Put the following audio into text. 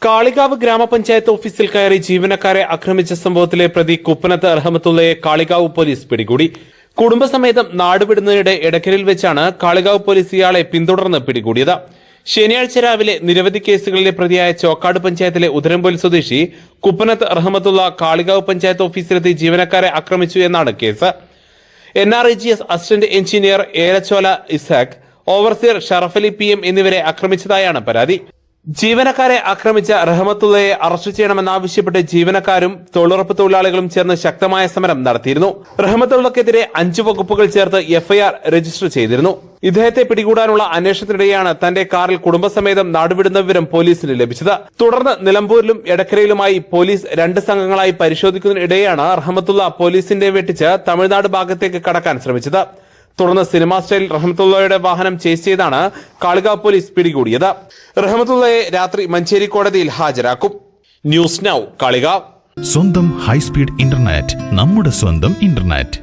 കാളികാവ് ഗ്രാമപഞ്ചായത്ത് ഓഫീസിൽ കയറി ജീവനക്കാരെ ആക്രമിച്ച സംഭവത്തിലെ പ്രതി കുപ്പനത്ത് റഹ്മത്തുള്ളയെ കാളികാവ് പോലീസ് പിടികൂടി. കുടുംബസമേതം നാടുവിടുന്നതിനിടെ എടക്കലിൽ വെച്ചാണ് കാളികാവ് പോലീസ് ഇയാളെ പിന്തുടർന്ന് പിടികൂടിയത്. ശനിയാഴ്ച രാവിലെ നിരവധി കേസുകളിലെ പ്രതിയായ ചോക്കാട് പഞ്ചായത്തിലെ ഉദരംപൊയിൽ സ്വദേശി കുപ്പനത്ത് റഹ്മത്തുള്ള കാളികാവ് പഞ്ചായത്ത് ഓഫീസിലെത്തി ജീവനക്കാരെ ആക്രമിച്ചു എന്നാണ് കേസ്. NREGS assistant engineer Elachola Isakh, overseer Sharafali PM എന്നിവരെ ആക്രമിച്ചതായാണ് പരാതി. ജീവനക്കാരെ ആക്രമിച്ച റഹ്മത്തുള്ളയെ അറസ്റ്റ് ചെയ്യണമെന്നാവശ്യപ്പെട്ട് ജീവനക്കാരും തൊഴിലുറപ്പ് തൊഴിലാളികളും ചേർന്ന് ശക്തമായ സമരം നടത്തിയിരുന്നു. റഹ്മത്തുള്ളക്കെതിരെ 5 വകുപ്പുകൾ ചേർത്ത് FIR രജിസ്റ്റർ ചെയ്തിരുന്നു. ഇദ്ദേഹത്തെ പിടികൂടാനുള്ള അന്വേഷണത്തിനിടെയാണ് തന്റെ കാറിൽ കുടുംബസമേതം നാടുവിടുന്ന വിവരം പോലീസിന് ലഭിച്ചത്. തുടർന്ന് നിലമ്പൂരിലും എടക്കരയിലുമായി പോലീസ് 2 സംഘങ്ങളായി പരിശോധിക്കുന്നതിനിടെയാണ് റഹ്മത്തുള്ള പോലീസിന്റെ വെട്ടിച്ച് തമിഴ്നാട് ഭാഗത്തേക്ക് കടക്കാൻ ശ്രമിച്ചത്. തുടർന്ന് സിനിമാ സ്റ്റൈൽ റഹ്മത്തുള്ളയുടെ വാഹനം ചേസ് ചെയ്താണ് കാളികാവ് പോലീസ് പിടികൂടിയത്. റഹ്മത്തുള്ളയെ രാത്രി മഞ്ചേരി കോടതിയിൽ ഹാജരാക്കും. News now Kalikavu. സ്വന്തം ഹൈസ്പീഡ് ഇന്റർനെറ്റ്, നമ്മുടെ സ്വന്തം ഇന്റർനെറ്റ്.